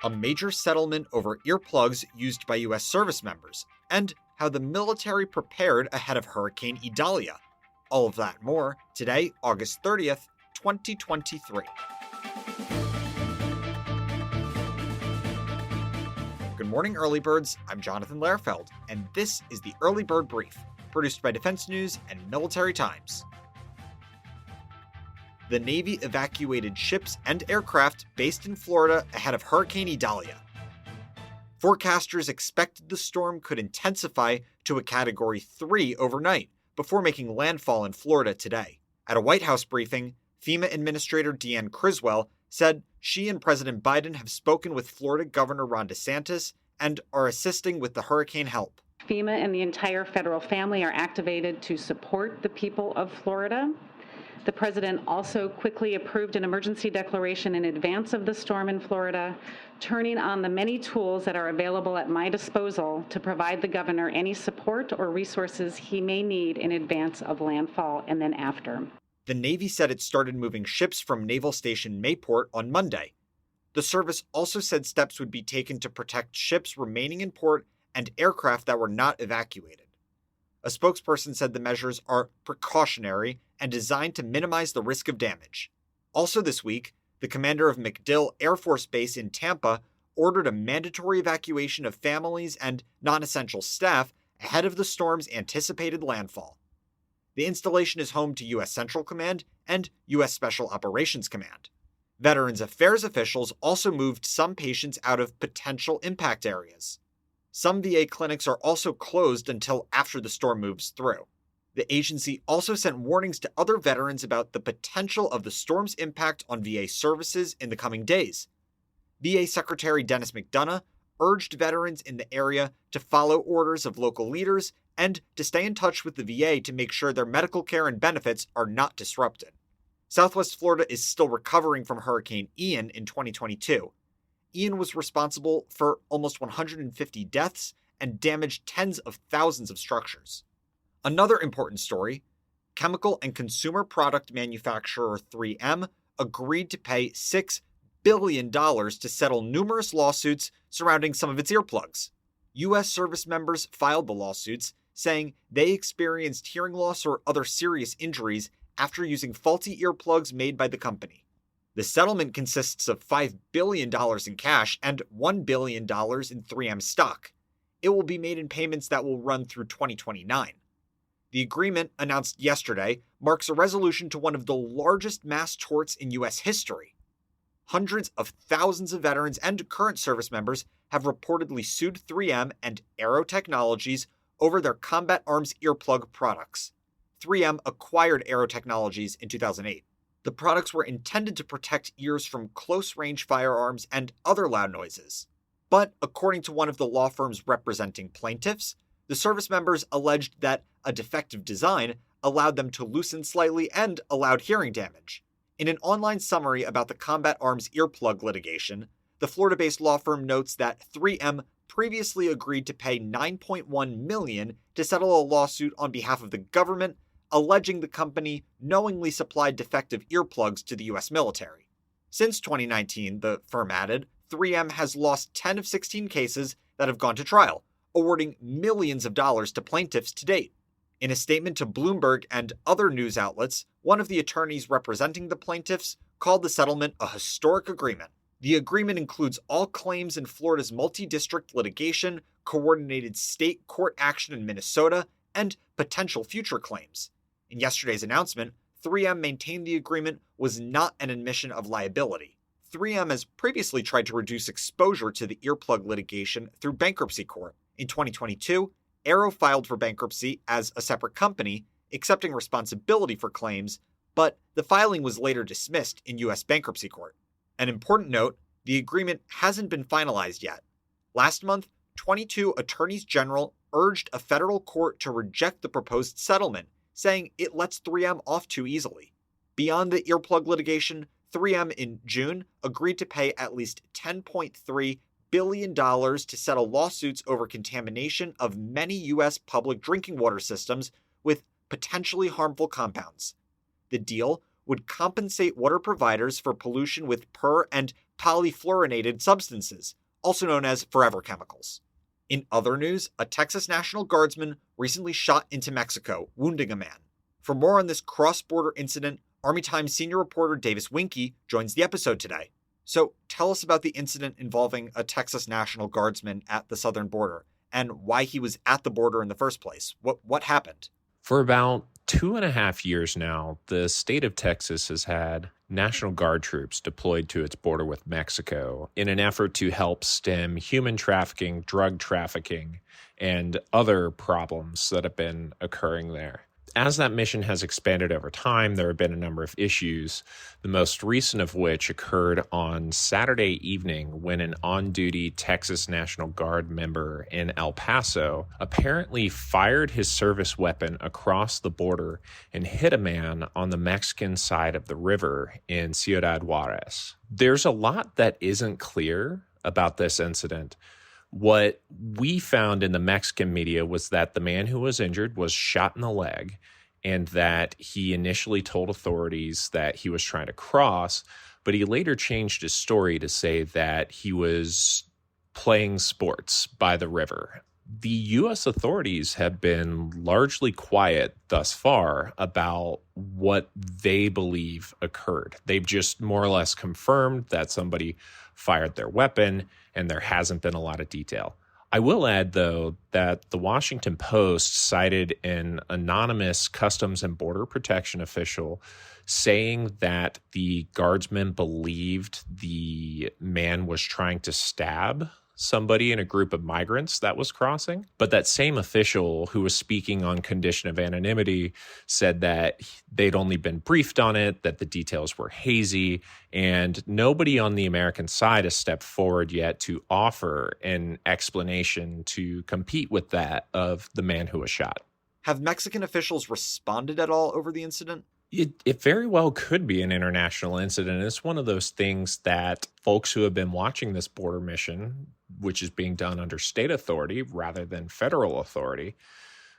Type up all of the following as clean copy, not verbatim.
a major settlement over earplugs used by U.S. service members, and how the military prepared ahead of Hurricane Idalia. All of that and more today, August 30th, 2023. Good morning, Early Birds. I'm Jonathan Lehrfeld, and this is the Early Bird Brief, produced by Defense News and Military Times. The Navy evacuated ships and aircraft based in Florida ahead of Hurricane Idalia. Forecasters expected the storm could intensify to a Category 3 overnight before making landfall in Florida today. At a White House briefing, FEMA Administrator Deanne Criswell said she and President Biden have spoken with Florida Governor Ron DeSantis and are assisting with the hurricane help. FEMA and the entire federal family are activated to support the people of Florida. The president also quickly approved an emergency declaration in advance of the storm in Florida, turning on the many tools that are available at my disposal to provide the governor any support or resources he may need in advance of landfall and then after. The Navy said it started moving ships from Naval Station Mayport on Monday. The service also said steps would be taken to protect ships remaining in port and aircraft that were not evacuated. A spokesperson said the measures are precautionary and designed to minimize the risk of damage. Also this week, the commander of MacDill Air Force Base in Tampa ordered a mandatory evacuation of families and non-essential staff ahead of the storm's anticipated landfall. The installation is home to U.S. Central Command and U.S. Special Operations Command. Veterans Affairs officials also moved some patients out of potential impact areas. Some VA clinics are also closed until after the storm moves through. The agency also sent warnings to other veterans about the potential of the storm's impact on VA services in the coming days. VA Secretary Dennis McDonough urged veterans in the area to follow orders of local leaders and to stay in touch with the VA to make sure their medical care and benefits are not disrupted. Southwest Florida is still recovering from Hurricane Ian in 2022. Ian was responsible for almost 150 deaths and damaged tens of thousands of structures. Another important story, chemical and consumer product manufacturer 3M agreed to pay $6 billion to settle numerous lawsuits surrounding some of its earplugs. U.S. service members filed the lawsuits, saying they experienced hearing loss or other serious injuries after using faulty earplugs made by the company. The settlement consists of $5 billion in cash and $1 billion in 3M stock. It will be made in payments that will run through 2029. The agreement, announced yesterday, marks a resolution to one of the largest mass torts in U.S. history. Hundreds of thousands of veterans and current service members have reportedly sued 3M and Aero Technologies over their combat arms earplug products. 3M acquired Aero Technologies in 2008. The products were intended to protect ears from close-range firearms and other loud noises. But according to one of the law firms representing plaintiffs, the service members alleged that a defective design allowed them to loosen slightly and allowed hearing damage. In an online summary about the combat arms earplug litigation, the Florida-based law firm notes that 3M previously agreed to pay $9.1 million to settle a lawsuit on behalf of the government, alleging the company knowingly supplied defective earplugs to the U.S. military. Since 2019, the firm added, 3M has lost 10 of 16 cases that have gone to trial, awarding millions of dollars to plaintiffs to date. In a statement to Bloomberg and other news outlets, one of the attorneys representing the plaintiffs called the settlement a historic agreement. The agreement includes all claims in Florida's multi-district litigation, coordinated state court action in Minnesota, and potential future claims. In yesterday's announcement, 3M maintained the agreement was not an admission of liability. 3M has previously tried to reduce exposure to the earplug litigation through bankruptcy court. In 2022, Aero filed for bankruptcy as a separate company, accepting responsibility for claims, but the filing was later dismissed in U.S. bankruptcy court. An important note, the agreement hasn't been finalized yet. Last month, 22 attorneys general urged a federal court to reject the proposed settlement, saying it lets 3M off too easily. Beyond the earplug litigation, 3M in June agreed to pay at least $10.3 billion to settle lawsuits over contamination of many U.S. public drinking water systems with potentially harmful compounds. The deal, would compensate water providers for pollution with per- and polyfluorinated substances, also known as forever chemicals. In other news, a Texas National Guardsman recently shot into Mexico, wounding a man. For more on this cross-border incident, Army Times senior reporter Davis Winke joins the episode today. So tell us about the incident involving a Texas National Guardsman at the southern border and why he was at the border in the first place. What happened? For about 2.5 years now, the state of Texas has had National Guard troops deployed to its border with Mexico in an effort to help stem human trafficking, drug trafficking, and other problems that have been occurring there. As that mission has expanded over time, there have been a number of issues, the most recent of which occurred on Saturday evening when an on-duty Texas National Guard member in El Paso apparently fired his service weapon across the border and hit a man on the Mexican side of the river in Ciudad Juarez. There's a lot that isn't clear about this incident. What we found in the Mexican media was that the man who was injured was shot in the leg and that he initially told authorities that he was trying to cross, but he later changed his story to say that he was playing sports by the river. The U.S. authorities have been largely quiet thus far about what they believe occurred. They've just more or less confirmed that somebody fired their weapon, and there hasn't been a lot of detail. I will add, though, that the Washington Post cited an anonymous Customs and Border Protection official saying that the guardsman believed the man was trying to stab somebody in a group of migrants that was crossing. But that same official who was speaking on condition of anonymity said that they'd only been briefed on it, that the details were hazy, and nobody on the American side has stepped forward yet to offer an explanation to compete with that of the man who was shot. Have Mexican officials responded at all over the incident? It very well could be an international incident. It's one of those things that folks who have been watching this border mission, which is being done under state authority rather than federal authority,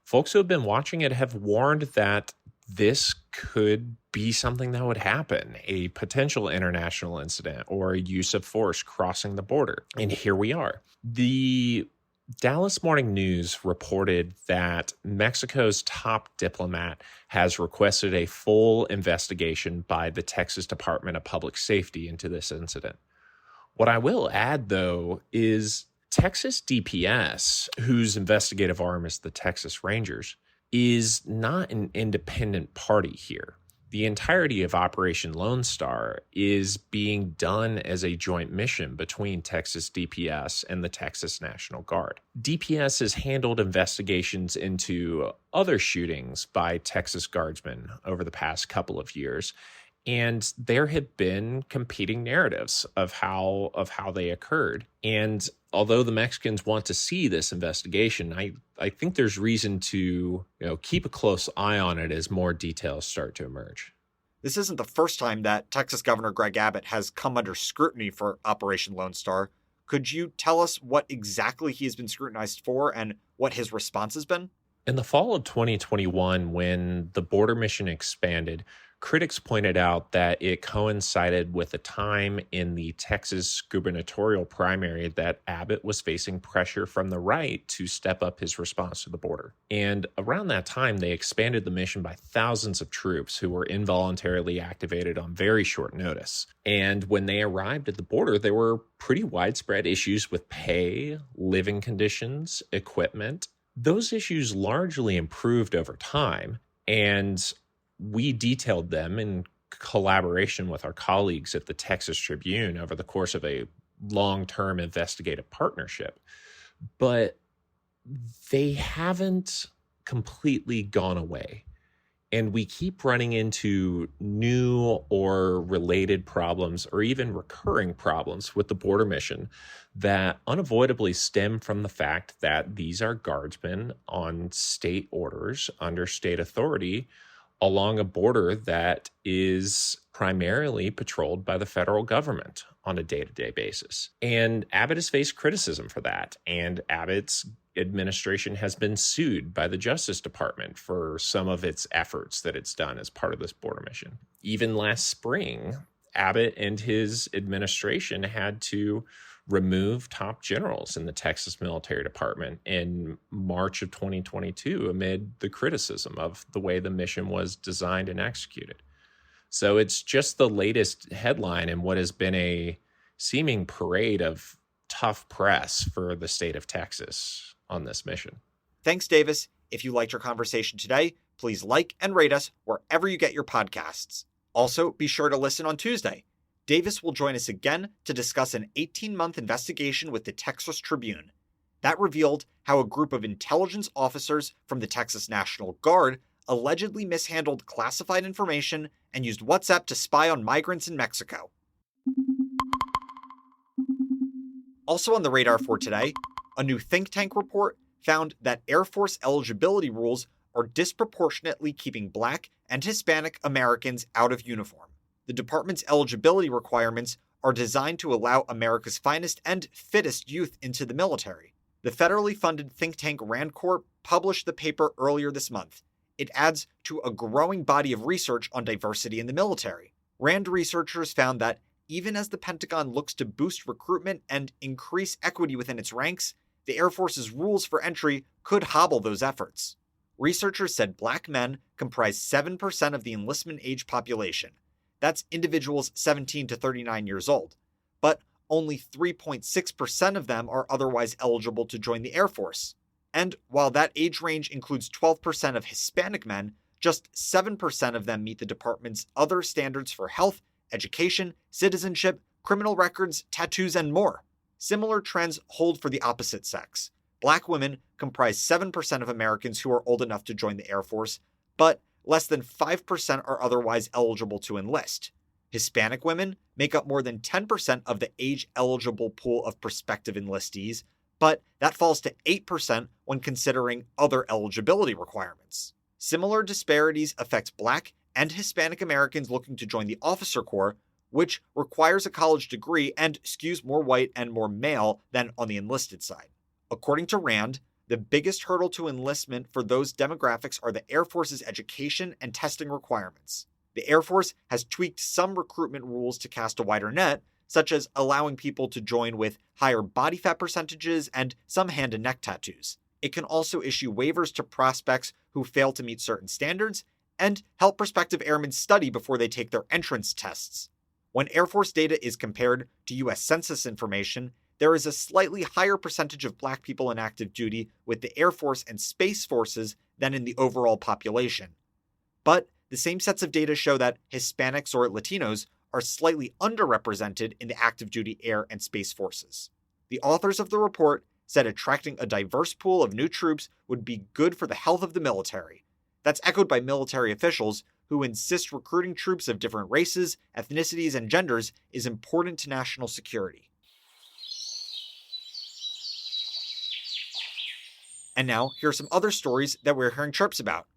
folks who have been watching it have warned that this could be something that would happen, a potential international incident or a use of force crossing the border. And here we are. The Dallas Morning News reported that Mexico's top diplomat has requested a full investigation by the Texas Department of Public Safety into this incident. What I will add, though, is Texas DPS, whose investigative arm is the Texas Rangers, is not an independent party here. The entirety of Operation Lone Star is being done as a joint mission between Texas DPS and the Texas National Guard. DPS has handled investigations into other shootings by Texas Guardsmen over the past couple of years, and there have been competing narratives of how they occurred. And although the Mexicans want to see this investigation, I think there's reason to keep a close eye on it as more details start to emerge. This isn't the first time that Texas Governor Greg Abbott has come under scrutiny for Operation Lone Star. Could you tell us what exactly he has been scrutinized for and what his response has been? In the fall of 2021, when the border mission expanded, critics pointed out that it coincided with a time in the Texas gubernatorial primary that Abbott was facing pressure from the right to step up his response to the border. And around that time, they expanded the mission by thousands of troops who were involuntarily activated on very short notice. And when they arrived at the border, there were pretty widespread issues with pay, living conditions, equipment. Those issues largely improved over time, and we detailed them in collaboration with our colleagues at the Texas Tribune over the course of a long-term investigative partnership. But they haven't completely gone away. And we keep running into new or related problems or even recurring problems with the border mission that unavoidably stem from the fact that these are guardsmen on state orders under state authority along a border that is primarily patrolled by the federal government on a day-to-day basis. And Abbott has faced criticism for that. And Abbott's administration has been sued by the Justice Department for some of its efforts that it's done as part of this border mission. Even last spring, Abbott and his administration had to remove top generals in the Texas military department in March of 2022 amid the criticism of the way the mission was designed and executed. So it's just the latest headline in what has been a seeming parade of tough press for the state of Texas on this mission. Thanks, Davis. If you liked our conversation today, please like and rate us wherever you get your podcasts. Also, be sure to listen on Tuesday. Davis will join us again to discuss an 18-month investigation with the Texas Tribune. That revealed how a group of intelligence officers from the Texas National Guard allegedly mishandled classified information and used WhatsApp to spy on migrants in Mexico. Also on the radar for today, a new think tank report found that Air Force eligibility rules are disproportionately keeping Black and Hispanic Americans out of uniform. The department's eligibility requirements are designed to allow America's finest and fittest youth into the military. The federally funded think tank RAND Corp published the paper earlier this month. It adds to a growing body of research on diversity in the military. RAND researchers found that even as the Pentagon looks to boost recruitment and increase equity within its ranks, the Air Force's rules for entry could hobble those efforts. Researchers said Black men comprise 7% of the enlistment age population. That's individuals 17 to 39 years old. But only 3.6% of them are otherwise eligible to join the Air Force. And while that age range includes 12% of Hispanic men, just 7% of them meet the department's other standards for health, education, citizenship, criminal records, tattoos, and more. Similar trends hold for the opposite sex. Black women comprise 7% of Americans who are old enough to join the Air Force, but less than 5% are otherwise eligible to enlist. Hispanic women make up more than 10% of the age-eligible pool of prospective enlistees, but that falls to 8% when considering other eligibility requirements. Similar disparities affect Black and Hispanic Americans looking to join the officer corps, which requires a college degree and skews more white and more male than on the enlisted side. According to RAND, the biggest hurdle to enlistment for those demographics are the Air Force's education and testing requirements. The Air Force has tweaked some recruitment rules to cast a wider net, such as allowing people to join with higher body fat percentages and some hand and neck tattoos. It can also issue waivers to prospects who fail to meet certain standards and help prospective airmen study before they take their entrance tests. When Air Force data is compared to U.S. Census information, there is a slightly higher percentage of Black people in active duty with the Air Force and Space Forces than in the overall population. But the same sets of data show that Hispanics or Latinos are slightly underrepresented in the active duty Air and Space Forces. The authors of the report said attracting a diverse pool of new troops would be good for the health of the military. That's echoed by military officials who insist recruiting troops of different races, ethnicities, and genders is important to national security. And now, here are some other stories that we're hearing chirps about.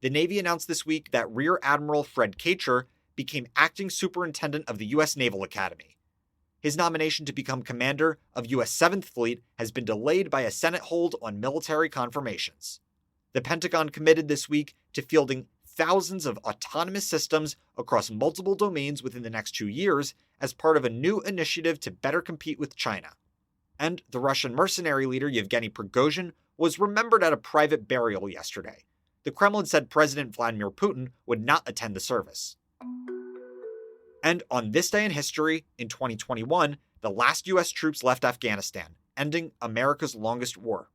The Navy announced this week that Rear Admiral Fred Kacher became acting superintendent of the U.S. Naval Academy. His nomination to become commander of U.S. 7th Fleet has been delayed by a Senate hold on military confirmations. The Pentagon committed this week to fielding thousands of autonomous systems across multiple domains within the next 2 years as part of a new initiative to better compete with China. And the Russian mercenary leader Yevgeny Prigozhin was remembered at a private burial yesterday. The Kremlin said President Vladimir Putin would not attend the service. And on this day in history, in 2021, the last U.S. troops left Afghanistan, ending America's longest war.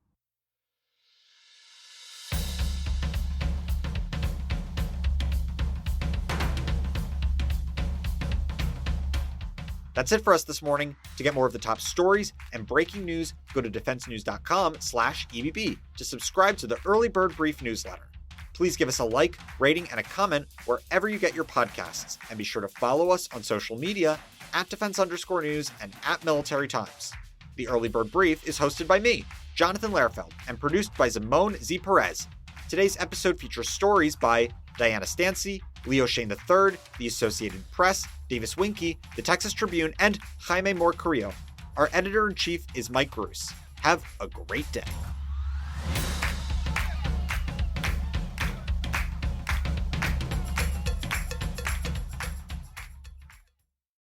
That's it for us this morning. To get more of the top stories and breaking news, go to defensenews.com/EBB to subscribe to the Early Bird Brief newsletter. Please give us a like, rating, and a comment wherever you get your podcasts, and be sure to follow us on social media @Defense_News and @Military Times. The Early Bird Brief is hosted by me, Jonathan Lehrfeld, and produced by Zimone Z. Perez. Today's episode features stories by Diana Stancy, Leo Shane III, The Associated Press, Davis Winke, The Texas Tribune, and Jaime Moore Carrillo. Our editor-in-chief is Mike Bruce. Have a great day.